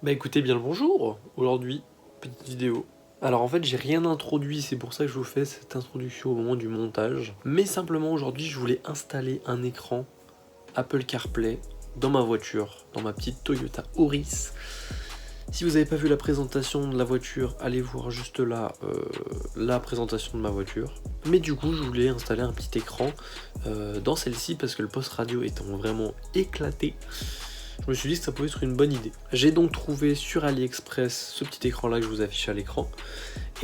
Bah écoutez bien le bonjour, aujourd'hui, petite vidéo. Alors en fait j'ai rien introduit, c'est pour ça que je vous fais cette introduction au moment du montage. Mais simplement aujourd'hui je voulais installer un écran Apple CarPlay dans ma voiture, dans ma petite Toyota Auris. Si vous n'avez pas vu la présentation de la voiture, allez voir juste là la présentation de ma voiture. Mais du coup je voulais installer un petit écran dans celle-ci parce que le poste radio étant vraiment éclaté. Je me suis dit que ça pouvait être une bonne idée. J'ai donc trouvé sur AliExpress ce petit écran là que je vous affiche à l'écran.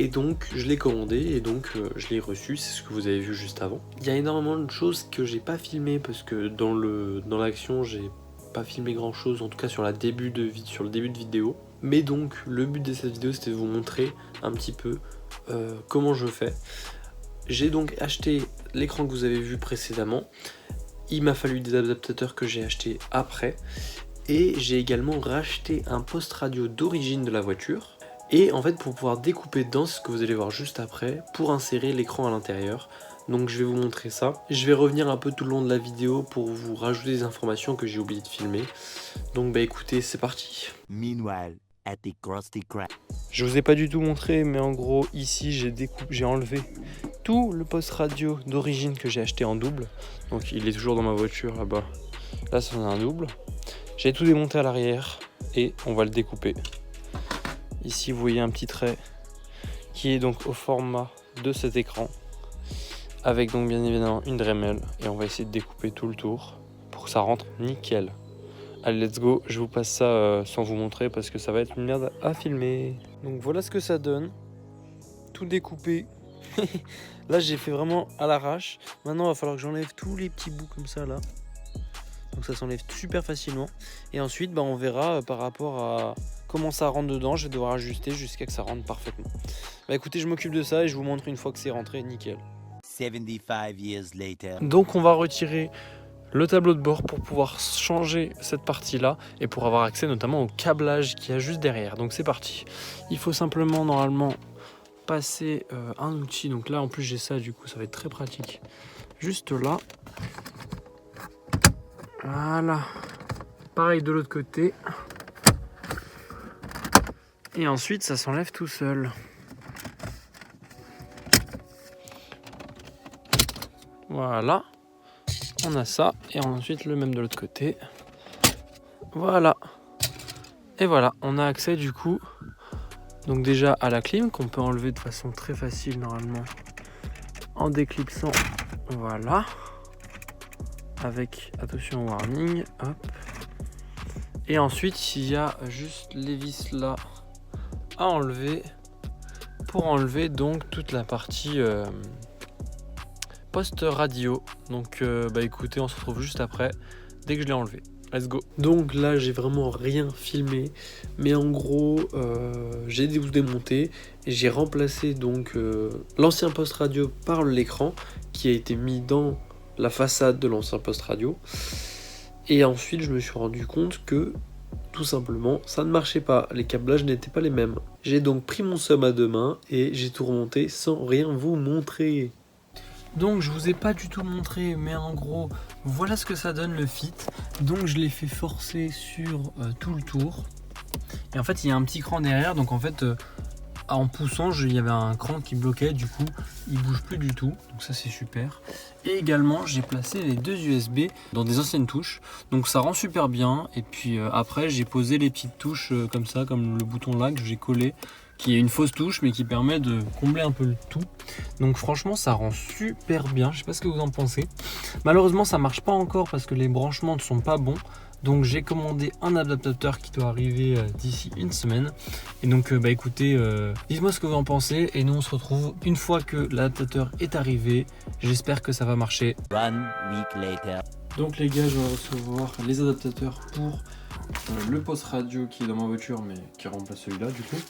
Et donc je l'ai commandé et donc je l'ai reçu, c'est ce que vous avez vu juste avant. Il y a énormément de choses que j'ai pas filmé parce que dans l'action j'ai pas filmé grand chose, en tout cas sur le début de vidéo. Mais donc le but de cette vidéo c'était de vous montrer un petit peu comment je fais. J'ai donc acheté l'écran que vous avez vu précédemment. Il m'a fallu des adaptateurs que j'ai achetés après. Et j'ai également racheté un poste radio d'origine de la voiture. Et en fait pour pouvoir découper dedans, ce que vous allez voir juste après, pour insérer l'écran à l'intérieur. Donc je vais vous montrer ça. Je vais revenir un peu tout le long de la vidéo pour vous rajouter des informations que j'ai oublié de filmer. Donc bah écoutez, c'est parti. Meanwhile, at the Krusty Krab. Je vous ai pas du tout montré, mais en gros ici j'ai enlevé tout le poste radio d'origine que j'ai acheté en double. Donc il est toujours dans ma voiture là-bas. Là c'en est un double. J'ai tout démonté à l'arrière et on va le découper. Ici vous voyez un petit trait qui est donc au format de cet écran. Avec donc bien évidemment une Dremel. Et on va essayer de découper tout le tour pour que ça rentre nickel. Allez let's go, je vous passe ça sans vous montrer parce que ça va être une merde à filmer. Donc voilà ce que ça donne. Tout découpé. Là j'ai fait vraiment à l'arrache. Maintenant il va falloir que j'enlève tous les petits bouts comme ça là. Donc ça s'enlève super facilement. Et ensuite on verra par rapport à comment ça rentre dedans. Je vais devoir ajuster jusqu'à que ça rentre parfaitement. Bah écoutez, je m'occupe de ça et je vous montre une fois que c'est rentré nickel. 75 years later. Donc on va retirer le tableau de bord pour pouvoir changer cette partie là et pour avoir accès notamment au câblage qu'il y a juste derrière. Donc c'est parti. Il faut simplement normalement passer un outil. Donc là en plus j'ai ça, du coup ça va être très pratique. Juste là. Voilà. Pareil de l'autre côté. Et ensuite ça s'enlève tout seul. Voilà. On a ça. Et ensuite le même de l'autre côté. Voilà. Et voilà. On a accès du coup. Donc déjà à la clim qu'on peut enlever de façon très facile normalement. En déclipsant. Voilà. Avec, attention, warning, hop. Et ensuite, il y a juste les vis là à enlever pour enlever donc toute la partie poste radio. Donc écoutez, on se retrouve juste après dès que je l'ai enlevé. Let's go. Donc là, j'ai vraiment rien filmé, mais en gros, j'ai démonté et j'ai remplacé donc l'ancien poste radio par l'écran qui a été mis dans la façade de l'ancien poste radio. Et ensuite je me suis rendu compte que tout simplement ça ne marchait pas, les câblages n'étaient pas les mêmes. J'ai donc pris mon sub à deux mains et j'ai tout remonté sans rien vous montrer. Donc je vous ai pas du tout montré, mais en gros voilà ce que ça donne le fit. Donc je l'ai fait forcer sur tout le tour. Et en fait il y a un petit cran derrière, donc en fait en poussant, il y avait un cran qui bloquait, du coup il bouge plus du tout, donc ça c'est super. Et également j'ai placé les deux USB dans des anciennes touches, donc ça rend super bien. Et puis après j'ai posé les petites touches comme ça, comme le bouton là que j'ai collé, qui est une fausse touche mais qui permet de combler un peu le tout. Donc franchement ça rend super bien, je sais pas ce que vous en pensez. Malheureusement ça marche pas encore parce que les branchements ne sont pas bons. Donc j'ai commandé un adaptateur qui doit arriver d'ici une semaine. Et donc écoutez, dites-moi ce que vous en pensez. Et nous on se retrouve une fois que l'adaptateur est arrivé. J'espère que ça va marcher. 1 week later. Donc les gars, je vais recevoir les adaptateurs pour le poste radio qui est dans ma voiture mais qui remplace celui-là du coup.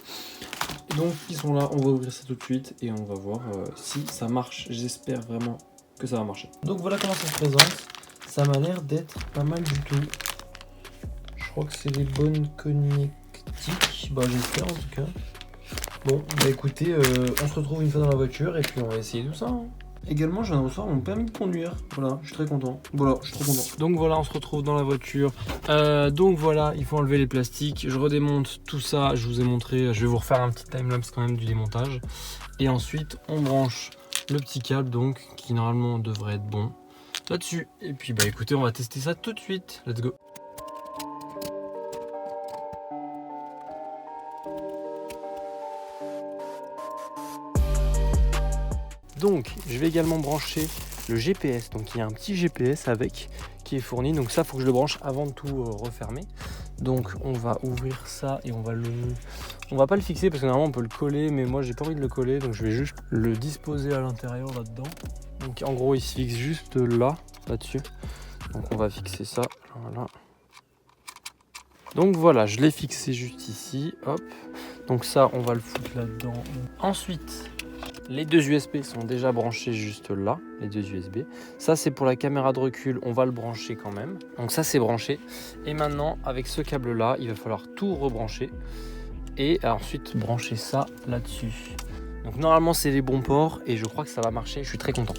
Donc ils sont là, on va ouvrir ça tout de suite et on va voir si ça marche. J'espère vraiment que ça va marcher. Donc voilà comment ça se présente. Ça m'a l'air d'être pas mal du tout. Je crois que c'est les bonnes connectiques. Bah j'espère en tout cas. Bon bah écoutez, on se retrouve une fois dans la voiture et puis on va essayer tout ça. Hein. Également, je viens de recevoir mon permis de conduire. Voilà, je suis très content. Voilà, je suis trop content. Donc voilà, on se retrouve dans la voiture. Donc voilà, il faut enlever les plastiques. Je redémonte tout ça. Je vous ai montré. Je vais vous refaire un petit timelapse quand même du démontage. Et ensuite, on branche le petit câble, donc, qui normalement devrait être bon là-dessus. Et puis, bah écoutez, on va tester ça tout de suite. Let's go. Donc, je vais également brancher le GPS. Donc, il y a un petit GPS avec qui est fourni. Donc, ça, il faut que je le branche avant de tout refermer. Donc, on va ouvrir ça et on va pas le fixer parce que normalement on peut le coller, mais moi j'ai pas envie de le coller, donc je vais juste le disposer à l'intérieur là-dedans. Donc, en gros, il se fixe juste là-dessus. Donc, on va fixer ça. Voilà. Donc voilà, je l'ai fixé juste ici. Hop. Donc ça, on va le foutre là-dedans. Ensuite, les deux USB sont déjà branchés juste là, les deux USB. Ça, c'est pour la caméra de recul, on va le brancher quand même. Donc ça, c'est branché. Et maintenant, avec ce câble-là, il va falloir tout rebrancher. Et ensuite, brancher ça là-dessus. Donc normalement, c'est les bons ports et je crois que ça va marcher. Je suis très content.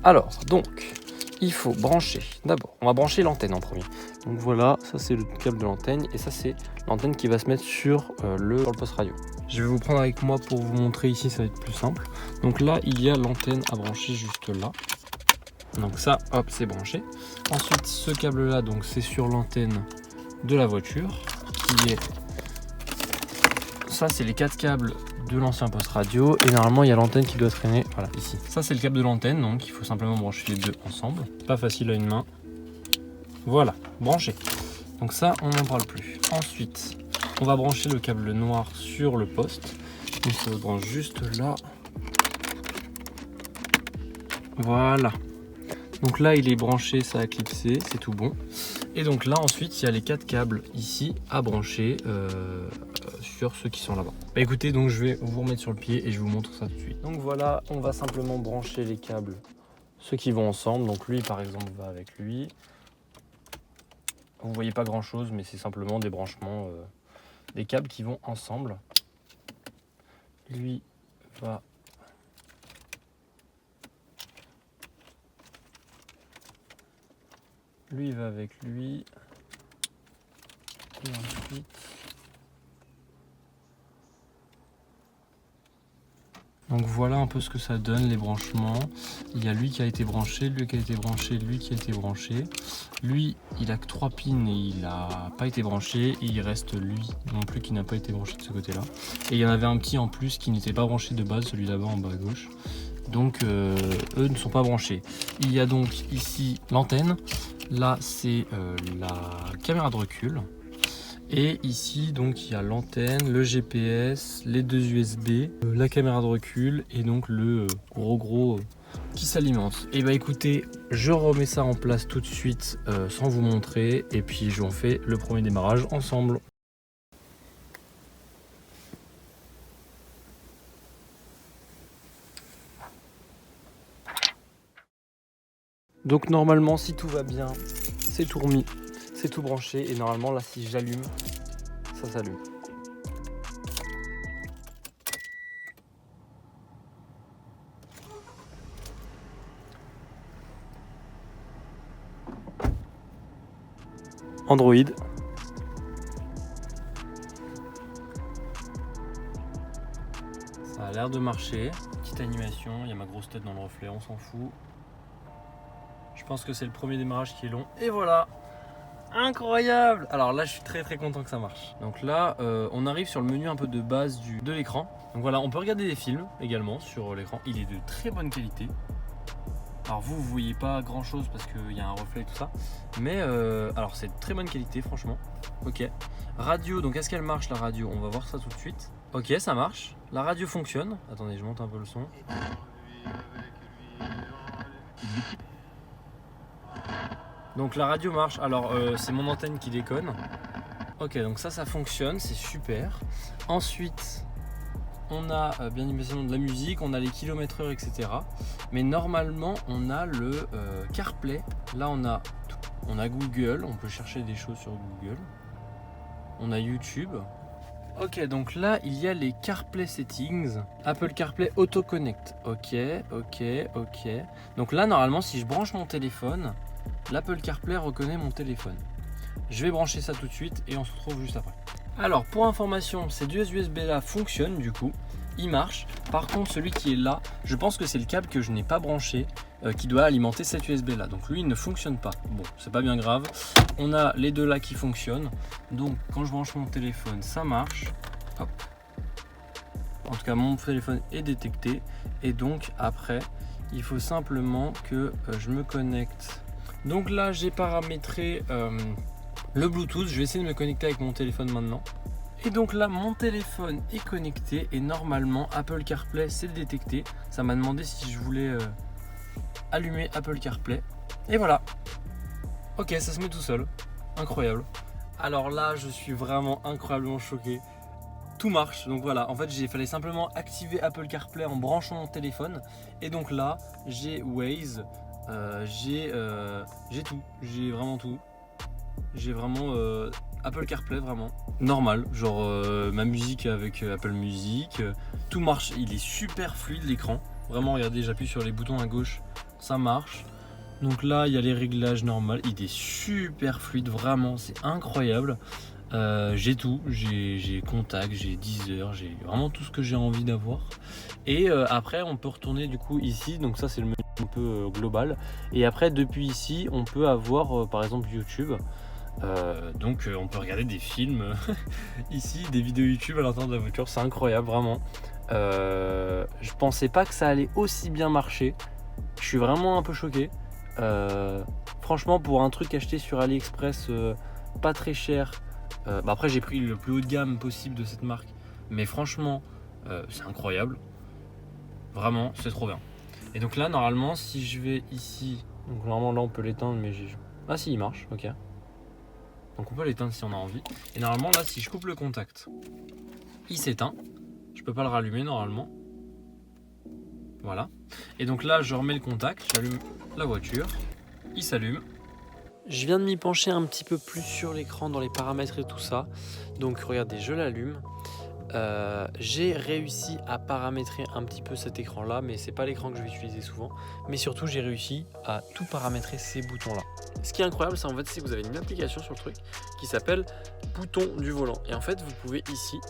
Alors, donc, il faut brancher. D'abord, on va brancher l'antenne en premier. Donc voilà, ça c'est le câble de l'antenne. Et ça, c'est l'antenne qui va se mettre sur le poste radio. Je vais vous prendre avec moi pour vous montrer ici, ça va être plus simple. Donc là, il y a l'antenne à brancher juste là. Donc ça, hop, c'est branché. Ensuite, ce câble-là, donc c'est sur l'antenne de la voiture. Qui est... Ça, c'est les 4 câbles de l'ancien poste radio. Et normalement, il y a l'antenne qui doit traîner, voilà, ici. Ça, c'est le câble de l'antenne, donc il faut simplement brancher les deux ensemble. Pas facile à une main. Voilà, branché. Donc ça, on n'en parle plus. Ensuite, on va brancher le câble noir sur le poste. Il se branche juste là. Voilà. Donc là, il est branché, ça a clipsé, c'est tout bon. Et donc là, ensuite, il y a les 4 câbles ici à brancher sur ceux qui sont là-bas. Bah écoutez, donc je vais vous remettre sur le pied et je vous montre ça tout de suite. Donc voilà, on va simplement brancher les câbles, ceux qui vont ensemble. Donc lui, par exemple, va avec lui. Vous voyez pas grand-chose, mais c'est simplement des branchements, des câbles qui vont ensemble. Lui va... Lui va avec lui. Et ensuite... Donc voilà un peu ce que ça donne, les branchements. Il y a lui qui a été branché, lui qui a été branché, lui qui a été branché. Lui, il a que 3 pins et il n'a pas été branché. Et il reste lui non plus qui n'a pas été branché de ce côté-là. Et il y en avait un petit en plus qui n'était pas branché de base, celui là-bas en bas à gauche. Donc eux ne sont pas branchés. Il y a donc ici l'antenne. Là, c'est la caméra de recul. Et ici, donc, il y a l'antenne, le GPS, les deux USB, la caméra de recul et donc le gros qui s'alimente. Et bah écoutez, je remets ça en place tout de suite sans vous montrer. Et puis, j'en fais le premier démarrage ensemble. Donc normalement, si tout va bien, c'est tout remis, c'est tout branché. Et normalement, là, si j'allume, ça s'allume. Android. Ça a l'air de marcher. Petite animation, il y a ma grosse tête dans le reflet, on s'en fout. Je pense que c'est le premier démarrage qui est long. Et voilà! Incroyable! Alors là, je suis très content que ça marche. Donc là, on arrive sur le menu un peu de base de l'écran. Donc voilà, on peut regarder des films également sur l'écran. Il est de très bonne qualité. Alors vous voyez pas grand chose parce qu'il y a un reflet et tout ça. Mais alors c'est de très bonne qualité franchement. Ok. Radio, donc est-ce qu'elle marche la radio? On va voir ça tout de suite. Ok, ça marche. La radio fonctionne. Attendez, je monte un peu le son. Donc la radio marche. Alors c'est mon antenne qui déconne. Ok, donc ça fonctionne, c'est super. Ensuite, on a bien évidemment de la musique, on a les kilomètres/heure, etc. Mais normalement, on a le CarPlay. Là, on a Google, on peut chercher des choses sur Google. On a YouTube. Ok, donc là il y a les CarPlay Settings, Apple CarPlay Auto Connect. Ok. Donc là normalement si je branche mon téléphone, l'Apple CarPlay reconnaît mon téléphone. Je vais brancher ça tout de suite et on se retrouve juste après. Alors pour information, ces deux USB là fonctionnent du coup, ils marchent. Par contre celui qui est là, je pense que c'est le câble que je n'ai pas branché qui doit alimenter cet USB là. Donc lui il ne fonctionne pas. Bon, c'est pas bien grave. On a les deux là qui fonctionnent. Donc quand je branche mon téléphone, ça marche. Hop. En tout cas mon téléphone est détecté. Et donc après, il faut simplement que je me connecte. Donc là j'ai paramétré le Bluetooth. Je vais essayer de me connecter avec mon téléphone maintenant. Et donc là mon téléphone est connecté et normalement Apple CarPlay s'est détecté. Ça m'a demandé si je voulais allumer Apple CarPlay. Et voilà. Ok, ça se met tout seul. Incroyable. Alors là je suis vraiment incroyablement choqué. Tout marche, donc voilà, en fait il fallait simplement activer Apple CarPlay en branchant mon téléphone. Et donc là j'ai Waze, j'ai tout, j'ai vraiment tout. J'ai vraiment Apple CarPlay vraiment normal, genre ma musique avec Apple Music, tout marche, il est super fluide l'écran. Vraiment regardez, j'appuie sur les boutons à gauche, ça marche. Donc là il y a les réglages normaux, il est super fluide, vraiment c'est incroyable. J'ai tout, j'ai Contact, j'ai Deezer, j'ai vraiment tout ce que j'ai envie d'avoir. Et après on peut retourner du coup ici, donc ça c'est le menu un peu global. Et après depuis ici on peut avoir par exemple YouTube. Donc on peut regarder des films ici, des vidéos YouTube à l'intérieur de la voiture, c'est incroyable vraiment. Je pensais pas que ça allait aussi bien marcher. Je suis vraiment un peu choqué. Franchement pour un truc acheté sur AliExpress pas très cher. Après j'ai pris le plus haut de gamme possible de cette marque, mais franchement c'est incroyable, vraiment c'est trop bien. Et donc là normalement si je vais ici, donc normalement là on peut l'éteindre mais ah si il marche, ok. Donc on peut l'éteindre si on a envie. Et normalement là si je coupe le contact, il s'éteint, je peux pas le rallumer normalement. Voilà. Et donc là je remets le contact, j'allume la voiture, il s'allume. Je viens de m'y pencher un petit peu plus sur l'écran dans les paramètres et tout ça. Donc regardez, je l'allume. J'ai réussi à paramétrer un petit peu cet écran là, mais c'est pas l'écran que je vais utiliser souvent. Mais surtout j'ai réussi à tout paramétrer ces boutons là. Ce qui est incroyable, c'est en fait, c'est que vous avez une application sur le truc qui s'appelle bouton du volant. Et en fait vous pouvez ici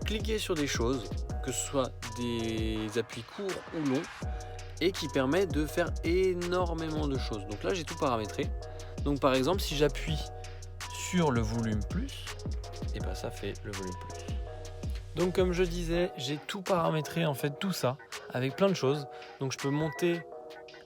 cliquer sur des choses, que ce soit des appuis courts ou longs, et qui permet de faire énormément de choses. Donc là j'ai tout paramétré. Donc par exemple si j'appuie sur le volume plus, et ben ça fait le volume plus. Donc comme je disais, j'ai tout paramétré en fait tout ça avec plein de choses. Donc je peux monter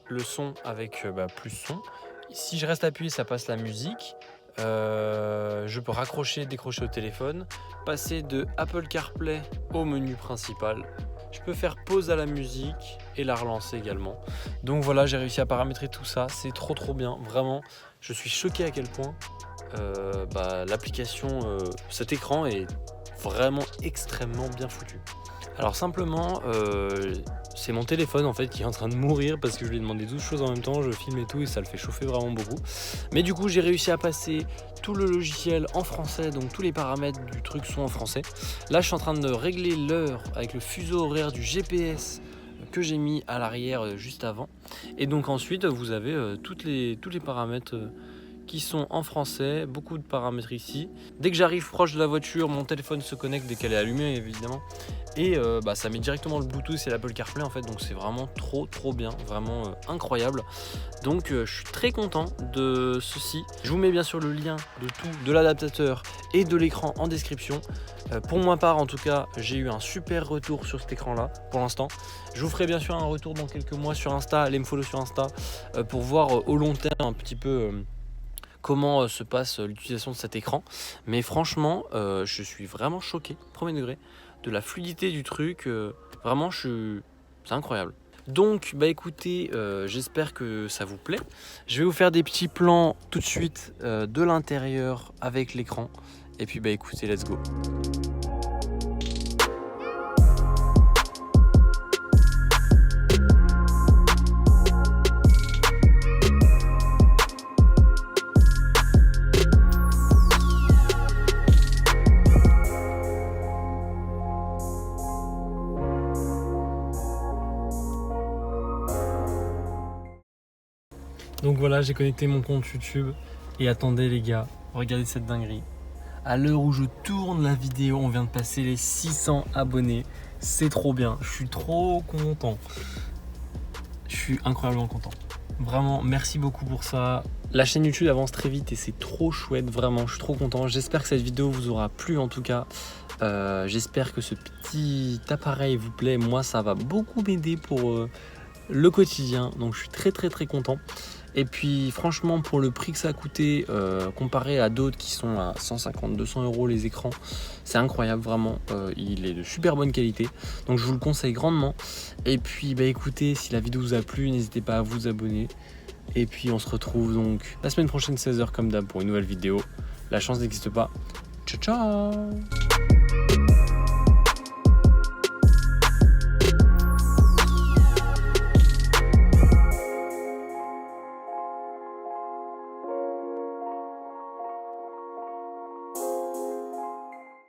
le son avec plus son. Si je reste appuyé ça passe la musique. Je peux raccrocher, décrocher au téléphone, passer de Apple CarPlay au menu principal. Je peux faire pause à la musique et la relancer également. Donc voilà, j'ai réussi à paramétrer tout ça, c'est trop bien, vraiment. Je suis choqué à quel point l'application, cet écran est vraiment extrêmement bien foutu. Alors simplement, c'est mon téléphone en fait qui est en train de mourir parce que je lui ai demandé 12 choses en même temps, je filme et tout et ça le fait chauffer vraiment beaucoup. Mais du coup j'ai réussi à passer tout le logiciel en français, donc tous les paramètres du truc sont en français. Là je suis en train de régler l'heure avec le fuseau horaire du GPS que j'ai mis à l'arrière juste avant. Et donc ensuite vous avez tous les paramètres qui sont en français, beaucoup de paramètres ici. Dès que j'arrive proche de la voiture, mon téléphone se connecte dès qu'elle est allumée évidemment. Et ça met directement le Bluetooth et l'Apple CarPlay en fait, donc c'est vraiment trop bien, vraiment incroyable. Donc je suis très content de ceci. Je vous mets bien sûr le lien de tout, de l'adaptateur et de l'écran en description. Pour ma part en tout cas, j'ai eu un super retour sur cet écran là pour l'instant. Je vous ferai bien sûr un retour dans quelques mois sur Insta, allez me follow sur Insta pour voir au long terme un petit peu comment se passe l'utilisation de cet écran. Mais franchement, je suis vraiment choqué, premier degré, de la fluidité du truc. Vraiment, c'est incroyable. Donc, écoutez, j'espère que ça vous plaît. Je vais vous faire des petits plans tout de suite de l'intérieur avec l'écran. Et puis, écoutez, let's go. Donc voilà, j'ai connecté mon compte YouTube. Et attendez les gars, regardez cette dinguerie. À l'heure où je tourne la vidéo, on vient de passer les 600 abonnés. C'est trop bien, je suis trop content. Je suis incroyablement content. Vraiment, merci beaucoup pour ça. La chaîne YouTube avance très vite et c'est trop chouette, vraiment, je suis trop content. J'espère que cette vidéo vous aura plu en tout cas. J'espère que ce petit appareil vous plaît. Moi, ça va beaucoup m'aider pour le quotidien. Donc, je suis très content. Et puis, franchement, pour le prix que ça a coûté, comparé à d'autres qui sont à 150-200 € les écrans, c'est incroyable, vraiment. Il est de super bonne qualité. Donc, je vous le conseille grandement. Et puis, bah écoutez, si la vidéo vous a plu, n'hésitez pas à vous abonner. Et puis, on se retrouve donc la semaine prochaine, 16h, comme d'hab, pour une nouvelle vidéo. La chance n'existe pas. Ciao, ciao!